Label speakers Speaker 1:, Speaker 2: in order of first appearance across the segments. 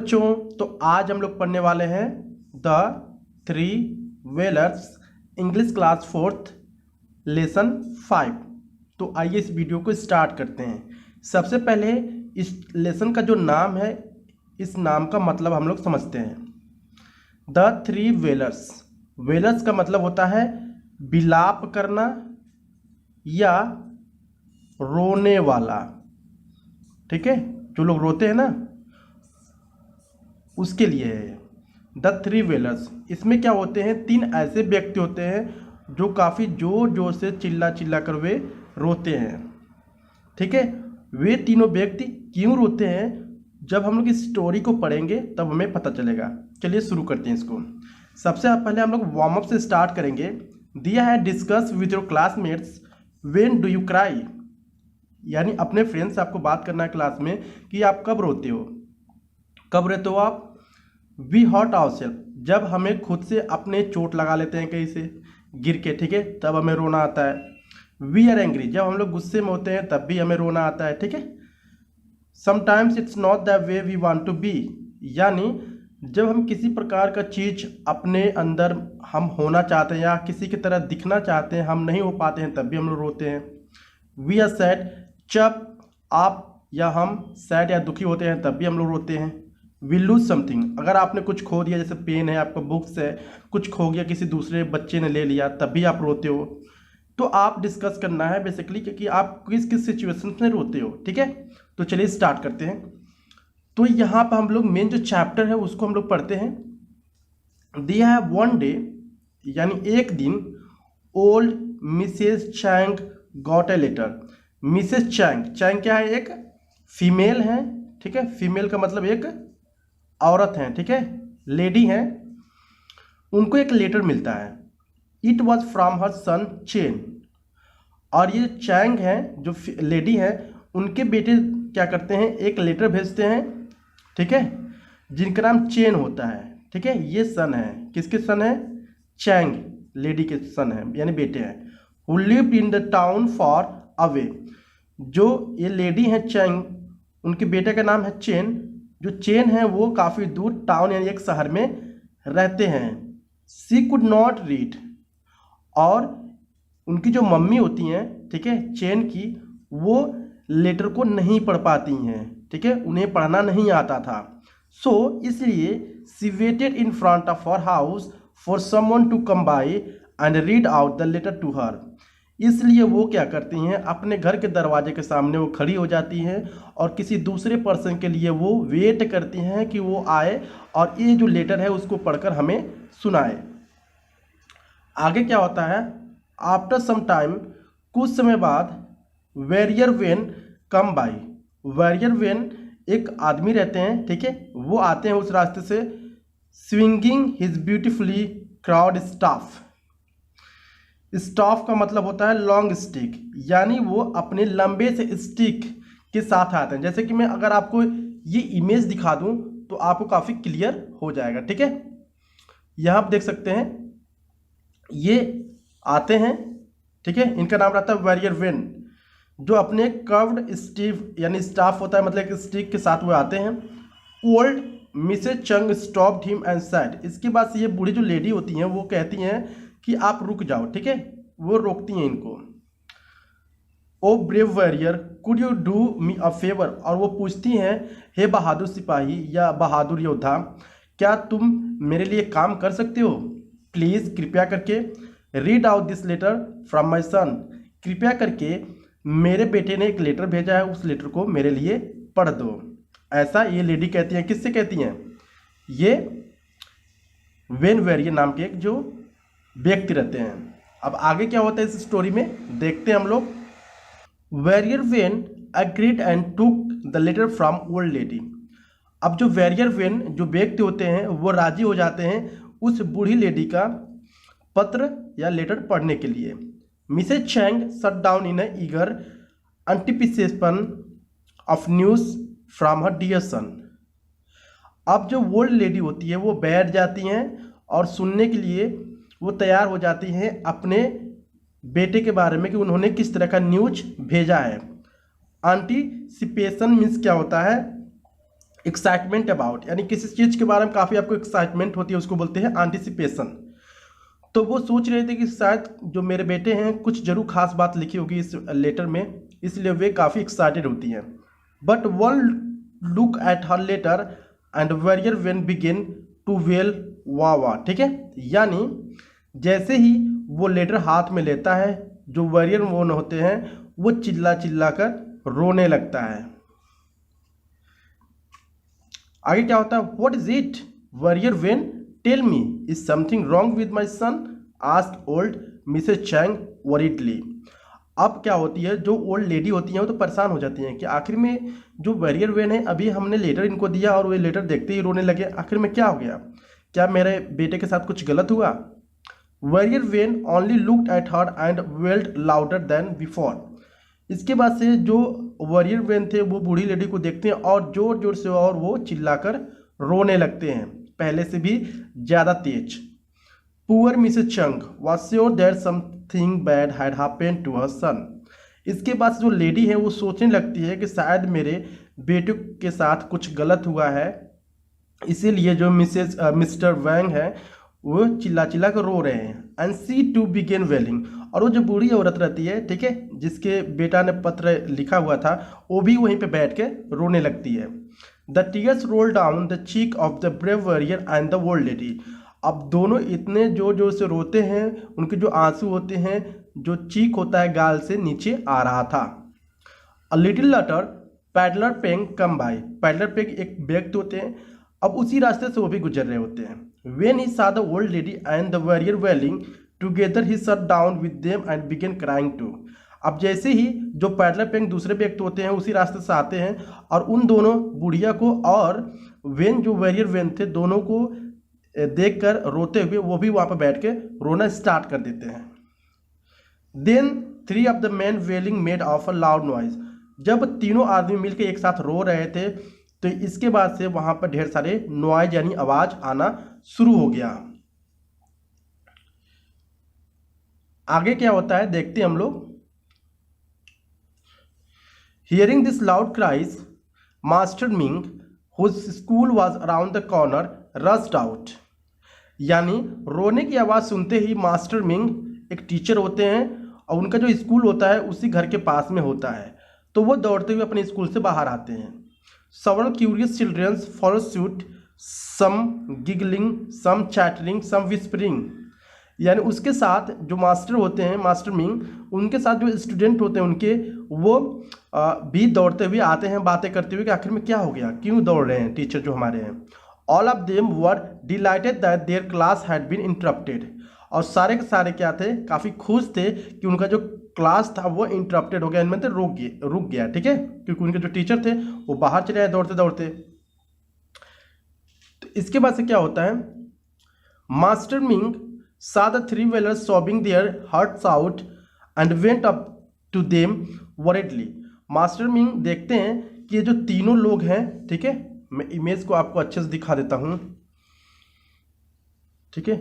Speaker 1: बच्चों, तो आज हम लोग पढ़ने वाले हैं the three wellers English class fourth lesson 5। तो आइए इस वीडियो को स्टार्ट करते हैं। सबसे पहले इस लेसन का जो नाम है, इस नाम का मतलब हम लोग समझते हैं। द थ्री वेलर्स, वेलर्स का मतलब होता है विलाप करना या रोने वाला। ठीक है, जो लोग रोते हैं ना, उसके लिए है द थ्री वेलर्स। इसमें क्या होते हैं, तीन ऐसे व्यक्ति होते हैं जो काफ़ी जोर जोर से चिल्ला चिल्ला कर वे रोते हैं। ठीक है, वे तीनों व्यक्ति क्यों रोते हैं, जब हम लोग इस स्टोरी को पढ़ेंगे तब हमें पता चलेगा। चलिए शुरू करते हैं इसको। सबसे पहले हम लोग वार्म अप से स्टार्ट करेंगे। दिया है discuss with your classmates when do you cry, यानी अपने फ्रेंड्स से आपको बात करना है क्लास में कि आप कब रोते हो। कब रोते हो आप? वी हॉट आवरसेल्फ, जब हमें खुद से अपने चोट लगा लेते हैं कहीं से गिर के, ठीक है, तब हमें रोना आता है। वी आर एंग्री, जब हम लोग गुस्से में होते हैं तब भी हमें रोना आता है। ठीक है, sometimes it's not the way we want to be, यानी जब हम किसी प्रकार का चीज़ अपने अंदर हम होना चाहते हैं या किसी की तरह दिखना चाहते हैं, हम नहीं हो पाते हैं, तब भी हम लोग रोते हैं। वी आर सैड, जब आप या हम सैड या दुखी होते हैं तब भी हम लोग रोते हैं। वी लूज समथिंग, अगर आपने कुछ खो दिया, जैसे पेन है, आपका बुक्स है, कुछ खो गया, किसी दूसरे बच्चे ने ले लिया, तब भी आप रोते हो। तो आप डिस्कस करना है बेसिकली कि आप किस किस सिचुएशन में रोते हो। ठीक है, तो चलिए स्टार्ट करते हैं। तो यहाँ पर हम लोग मेन जो चैप्टर है उसको हम लोग पढ़ते हैं। दिया है वन डे, यानी एक दिन, old Mrs Chang got a letter. Mrs Chang, Chang क्या है? एक फीमेल है। ठीक है, फीमेल का मतलब एक औरत है, ठीक है, लेडी है। उनको एक लेटर मिलता है। It was from her son Chen, और ये चैंग है जो लेडी है, उनके बेटे क्या करते हैं, एक लेटर भेजते हैं, ठीक है, जिनका नाम चेन होता है। ठीक है, ये सन है, किसके सन है? चैंग लेडी के सन है, यानी बेटे हैं। Who lived in the town for away, जो ये लेडी है चैंग, उनके बेटे का नाम है चेन। जो चेन है वो काफ़ी दूर टाउन यानी एक शहर में रहते हैं। सी कुड नॉट रीड, और उनकी जो मम्मी होती हैं, ठीक है, चेन की, वो लेटर को नहीं पढ़ पाती हैं। ठीक है, उन्हें पढ़ना नहीं आता था। सो इसलिए she waited in front of her house for someone to come by and read out the letter to her. इसलिए वो क्या करती हैं, अपने घर के दरवाजे के सामने वो खड़ी हो जाती हैं और किसी दूसरे पर्सन के लिए वो वेट करती हैं कि वो आए और ये जो लेटर है उसको पढ़कर हमें सुनाए। आगे क्या होता है? आफ्टर सम टाइम, कुछ समय बाद, Warrior Wen came by. Warrior Wen एक आदमी रहते हैं, ठीक है, वो आते हैं उस रास्ते से, swinging his beautifully crowd staff. Staff का मतलब होता है लॉन्ग स्टिक, यानी वो अपने लंबे से स्टिक के साथ आते हैं। जैसे कि मैं अगर आपको ये इमेज दिखा दूं तो आपको काफ़ी क्लियर हो जाएगा। ठीक है, यहाँ आप देख सकते हैं, ये आते हैं, ठीक है, इनका नाम रहता है वेरियर वेन, जो अपने कर्व्ड स्टिक यानी स्टाफ होता है, मतलब एक स्टिक के साथ वो आते हैं। ओल्ड मिसेज चंग स्टॉप्ड हिम एंड सेड, इसके बाद ये बूढ़ी जो लेडी होती हैं वो कहती हैं कि आप रुक जाओ। ठीक है, वो रोकती हैं इनको। Oh brave warrior could you do me a favour, और वो पूछती हैं, हे बहादुर सिपाही या बहादुर योद्धा, क्या तुम मेरे लिए काम कर सकते हो? प्लीज़, कृपया करके, read out this letter from my son, कृपया करके मेरे बेटे ने एक लेटर भेजा है, उस लेटर को मेरे लिए पढ़ दो। ऐसा ये लेडी कहती हैं। किससे कहती हैं? ये वेन वेरियर नाम के एक जो व्यक्ति रहते हैं। अब आगे क्या होता है इस स्टोरी में, देखते हैं हम लोग। Warrior Wen agreed and took the letter from old lady. अब जो वेरियर वेन जो व्यक्ति होते हैं वो राजी हो जाते हैं उस बूढ़ी लेडी का पत्र या लेटर पढ़ने के लिए। Mrs Chang sat down in a eager anticipation of news from her dear son. अब जो ओल्ड लेडी होती है वो बैठ जाती हैं और सुनने के लिए वो तैयार हो जाती हैं अपने बेटे के बारे में कि उन्होंने किस तरह का न्यूज भेजा है। एंटीसिपेशन मीन्स क्या होता है? एक्साइटमेंट अबाउट, यानी किसी चीज़ के बारे में काफ़ी आपको एक्साइटमेंट होती है, उसको बोलते हैं एंटिसिपेशन। तो वो सोच रहे थे कि शायद जो मेरे बेटे हैं कुछ जरूर खास बात लिखी होगी इस लेटर में, इसलिए वे काफ़ी एक्साइटेड होती हैं। But one look at her letter and Warrior Wen begin to wail वाह वाह, ठीक है। यानी जैसे ही वो लेटर हाथ में लेता है, जो वॉरियर वो होते हैं वो चिल्ला चिल्ला कर रोने लगता है। आगे क्या होता है, what is it warrior Wen tell me is something wrong with my son asked old Mrs Chang worriedly. अब क्या होती है, जो ओल्ड लेडी होती हैं वो तो परेशान हो जाती हैं कि आखिर में जो वॉरियर वेन है, अभी हमने लेटर इनको दिया और वे लेटर देखते ही रोने लगे, आखिर में क्या हो गया, क्या मेरे बेटे के साथ कुछ गलत हुआ। Warrior when only looked at her and weld louder than before. इसके बाद से जो वॉरियर वेन थे वो बूढ़ी लेडी को देखते हैं और जोर जोर से और वो चिल्लाकर रोने लगते हैं, पहले से भी ज़्यादा तेज। Poor Mrs Chang was sure that something bad had happened to her son. इसके बाद जो लेडी है वो सोचने लगती है कि शायद मेरे बेटे के साथ कुछ गलत हुआ है, इसीलिए जो मिस्टर वैंग है वो चिल्ला चिल्ला कर रो रहे हैं। एंड सी टू बिगेन वेलिंग, और वो जो बूढ़ी औरत रहती है, ठीक है, जिसके बेटा ने पत्र लिखा हुआ था, वो भी वहीं पे बैठ के रोने लगती है। The tears roll down the cheek of the brave warrior and the old lady. अब दोनों इतने जोर जोर से रोते हैं, उनके जो आंसू होते हैं, जो चीक होता है गाल से नीचे आ रहा था। A little later peddler Peng come by. Peddler Peng एक व्यक्ति होते हैं, अब उसी रास्ते से वो भी गुजर रहे होते हैं। When he saw the old lady and the warrior wailing together, he sat down with them and began crying too. अब जैसे ही जो पैडलर पेंग दूसरे व्यक्ति होते हैं उसी रास्ते से आते हैं और उन दोनों बुढ़िया को और वेन जो वॉरियर वेन थे दोनों को देखकर रोते हुए वो भी वहाँ पर बैठ के रोना स्टार्ट कर देते हैं। Then three of the men wailing made of a loud noise. जब तीनों आदमी मिलकर एक साथ रो रहे थे तो इसके बाद से वहां पर ढेर सारे नॉइज यानी आवाज आना शुरू हो गया। आगे क्या होता है देखते हैं हम लोग। Hearing this loud cries master Ming whose school was around the corner rushed out. यानी रोने की आवाज सुनते ही मास्टर मिंग एक टीचर होते हैं और उनका जो स्कूल होता है उसी घर के पास में होता है, तो वो दौड़ते हुए अपने स्कूल से बाहर आते हैं। Several curious children followed suit, some giggling, some chattering, some whispering. यानी उसके साथ जो मास्टर होते हैं, मास्टर मिंग, उनके साथ जो स्टूडेंट होते हैं उनके, वो भी दौड़ते हुए आते हैं, बातें करते हुए कि आखिर में क्या हो गया, क्यों दौड़ रहे हैं टीचर जो हमारे हैं। All of them were delighted that their class had been interrupted. और सारे के सारे क्या थे, काफ़ी खुश थे कि उनका जो क्लास था वो इंटरप्टेड हो गया, इनमें रुक गया, ठीक है, क्योंकि उनके जो टीचर थे वो बाहर चले आए दौड़ते दौड़ते। तो इसके बाद से क्या होता है, master Ming saw the three whalers sobbing their hearts out and went up to them worriedly. Master Ming देखते हैं कि ये जो तीनों लोग हैं, ठीक है, मैं इमेज को आपको अच्छे से दिखा देता हूं, ठीक है,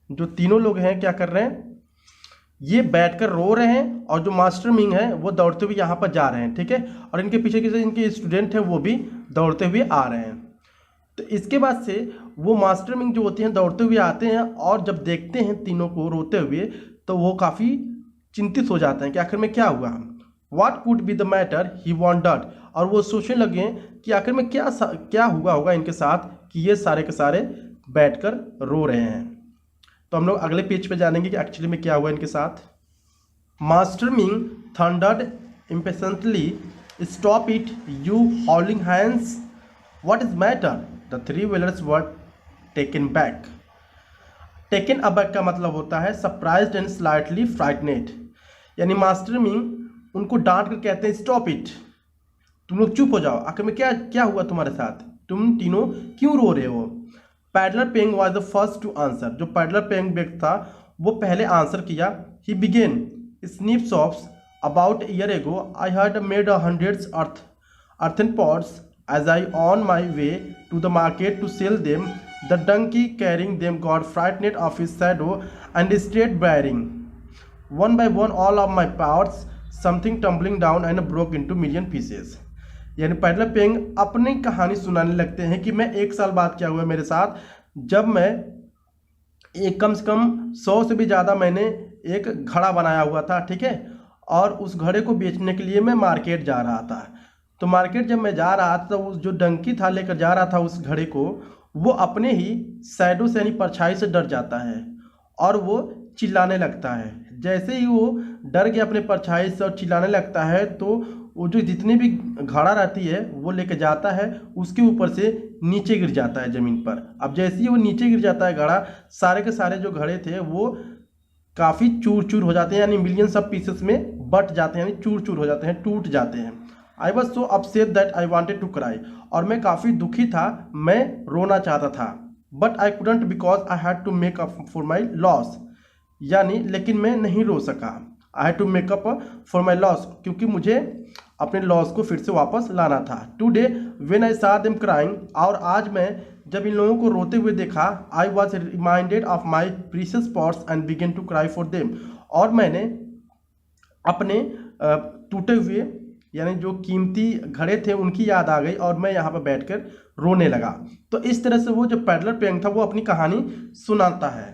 Speaker 1: जो तीनों लोग हैं क्या कर रहे हैं, ये बैठकर रो रहे हैं और जो मास्टर मिंग है वो दौड़ते हुए यहाँ पर जा रहे हैं, ठीक है, और इनके पीछे के इनके स्टूडेंट हैं वो भी दौड़ते हुए आ रहे हैं। तो इसके बाद से वो मास्टर मिंग जो होते हैं दौड़ते हुए आते हैं और जब देखते हैं तीनों को रोते हुए तो वो काफ़ी चिंतित हो जाते हैं कि आखिर में क्या हुआ, what could be the matter he wandered. और वो सोचने लगे कि आखिर में क्या हुआ होगा इनके साथ कि ये सारे के सारे बैठकर रो रहे हैं। तो हम लोग अगले पेज पे जानेंगे कि एक्चुअली में क्या हुआ इनके साथ। Master Ming thundered impatiently, stop it, you howling hands, what is matter? The three whalers were taken back. Taken aback का मतलब होता है surprised and slightly frightened। यानी मास्टर मिंग उनको डांट कर कहते हैं स्टॉप इट, तुम लोग चुप हो जाओ, आखिर में क्या हुआ तुम्हारे साथ, तुम तीनों क्यों रो रहे हो। Peddler Peng was the first to answer. जो पैडलर पेंग व्यक्ति था वो पहले आंसर किया। He began snip shops about a year ago I had made hundreds earthen pots as I on my way to the market to sell them. The donkey carrying them got frightened of his shadow and stayed bearing one by one all of my pots, something tumbling down and broke into million pieces. यानी peddler पेंग अपनी कहानी सुनाने लगते हैं कि मैं 1 साल बाद क्या हुआ मेरे साथ, जब मैं एक कम से कम 100 से भी ज़्यादा मैंने एक घड़ा बनाया हुआ था, ठीक है, और उस घड़े को बेचने के लिए मैं मार्केट जा रहा था। तो मार्केट जब मैं जा रहा था तो उस जो डंकी था लेकर जा रहा था उस घड़े को, वो अपने ही शैडो से यानी परछाई से डर जाता है और वो चिल्लाने लगता है। जैसे ही वो डर के अपने परछाई से और चिल्लाने लगता है तो वो जो जितनी भी घड़ा रहती है वो लेके जाता है, उसके ऊपर से नीचे गिर जाता है ज़मीन पर। अब जैसे ही वो नीचे गिर जाता है घड़ा, सारे के सारे जो घड़े थे वो काफ़ी चूर चूर हो जाते हैं, यानी मिलियंस ऑफ पीसेस में बट जाते हैं, यानी चूर चूर हो जाते हैं, टूट जाते हैं। I was so upset that I wanted to cry, और मैं काफ़ी दुखी था, मैं रोना चाहता था। But I couldn't because I had to make up for my loss, यानी लेकिन मैं नहीं रो सका। I had to make up for my loss, क्योंकि मुझे अपने लॉस को फिर से वापस लाना था। टुडे व्हेन आई सा देम क्राइंग, और आज मैं जब इन लोगों को रोते हुए देखा, I was reminded of my precious pots and began to cry for them, और मैंने अपने टूटे हुए यानी जो कीमती घड़े थे उनकी याद आ गई और मैं यहाँ पर बैठकर रोने लगा। तो इस तरह से वो जो पैडलर पेंग था वो अपनी कहानी सुनाता है।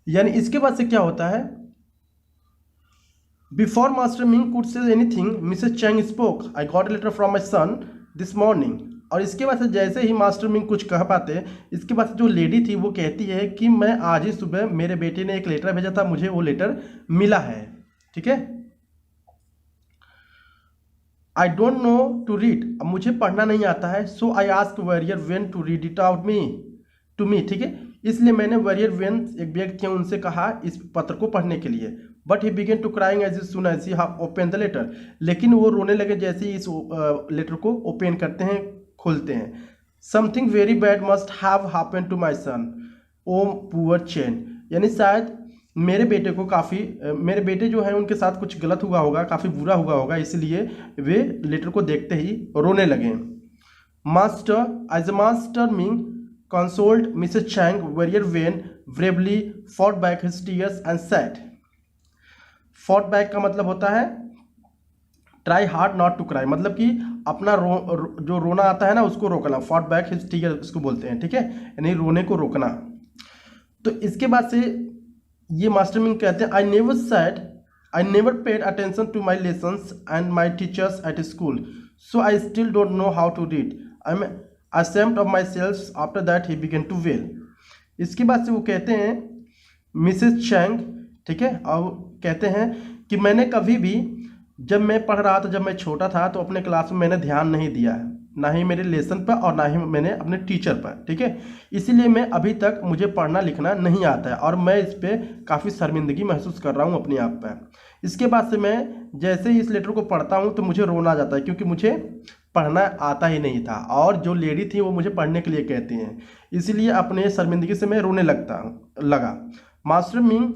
Speaker 1: यानी इसके बाद से क्या होता है, before Master Ming could say anything Mrs Chang spoke, I got a letter from my son this morning. और इसके बाद से जैसे ही मास्टर मिंग कुछ कह पाते, इसके बाद से जो लेडी थी वो कहती है कि मैं आज ही सुबह मेरे बेटे ने एक लेटर भेजा था, मुझे वो लेटर मिला है, ठीक है। I don't know to read, अब मुझे पढ़ना नहीं आता है। So I ask warrior Wen to read it out to me, ठीक है, इसलिए मैंने वॉरियर वेन एक व्यक्ति है उनसे कहा इस पत्र को पढ़ने के लिए। But he began to crying as soon as he open the letter, लेकिन वो रोने लगे जैसे ही इस लेटर को ओपन करते हैं, खोलते हैं। Something very bad must have happened to my son, oh poor Chan, यानी शायद मेरे बेटे जो हैं उनके साथ कुछ गलत हुआ होगा, काफ़ी बुरा हुआ होगा, इसलिए वे लेटर को देखते ही रोने लगे। Master as a Master Ming consoled Mrs Chang, Warrior Wen bravely fought back his tears and said, fought back का मतलब होता है try hard not to cry, मतलब कि अपना जो रोना आता है ना उसको रोकना। फॉट बैक हिज टीयर इसको बोलते हैं, ठीक है, यानी रोने को रोकना। तो इसके बाद से ये मास्टर मिंग कहते हैं, I never paid attention to my lessons and my teachers at school, so I still don't know how to read, I am ashamed of myself. After that he began to wail. इसके बाद से वो कहते हैं Mrs Chang, ठीक है, और कहते हैं कि मैंने कभी भी जब मैं पढ़ रहा था, जब मैं छोटा था तो अपने क्लास में मैंने ध्यान नहीं दिया है, ना ही मेरे लेसन पर और ना ही मैंने अपने टीचर पर, ठीक है, इसीलिए मैं अभी तक मुझे पढ़ना लिखना नहीं आता है और मैं इस पर काफ़ी शर्मिंदगी महसूस कर रहा हूँ अपने आप पर। इसके बाद से मैं जैसे ही इस लेटर को पढ़ता हूँ तो मुझे रोना आ जाता है, क्योंकि मुझे पढ़ना आता ही नहीं था और जो लेडी थी वो मुझे पढ़ने के लिए कहती हैं, इसलिए अपने शर्मिंदगी से मैं रोने लगा। मास्टर मिंग,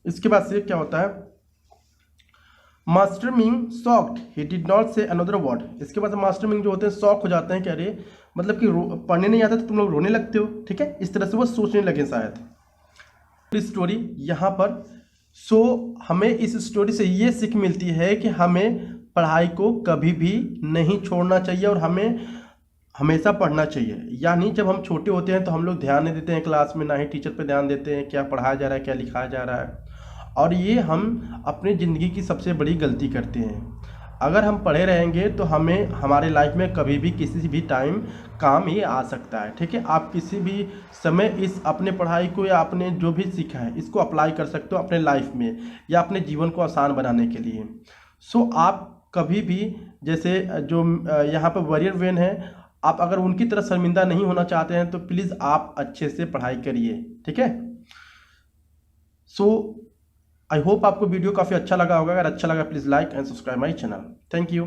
Speaker 1: इसके बाद से क्या होता है, master Ming shocked, he did not से अनदर वर्ड। इसके बाद मास्टर मिंग जो होते हैं शॉक हो जाते हैं कि अरे मतलब कि पढ़ने नहीं आता तो तुम लोग रोने लगते हो, ठीक है, इस तरह से वो सोचने लगे शायद। स्टोरी यहाँ पर हमें इस स्टोरी से ये सीख मिलती है कि हमें पढ़ाई को कभी भी नहीं छोड़ना चाहिए और हमें हमेशा पढ़ना चाहिए। यानी जब हम छोटे होते हैं तो हम लोग ध्यान नहीं देते हैं क्लास में, ना ही टीचर पे ध्यान देते हैं क्या पढ़ाया जा रहा है, क्या लिखाया जा रहा है, और ये हम अपनी ज़िंदगी की सबसे बड़ी गलती करते हैं। अगर हम पढ़े रहेंगे तो हमें हमारे लाइफ में कभी भी किसी भी टाइम काम ये आ सकता है, ठीक है। आप किसी भी समय इस अपने पढ़ाई को या आपने जो भी सीखा है इसको अप्लाई कर सकते हो अपने लाइफ में या अपने जीवन को आसान बनाने के लिए। आप कभी भी जैसे जो यहाँ पर वॉरियर वेन है, आप अगर उनकी तरह शर्मिंदा नहीं होना चाहते हैं तो प्लीज़ आप अच्छे से पढ़ाई करिए, ठीक है। आई होप आपको वीडियो काफ़ी अच्छा लगा होगा। अगर अच्छा लगा please like and subscribe my channel. Thank you.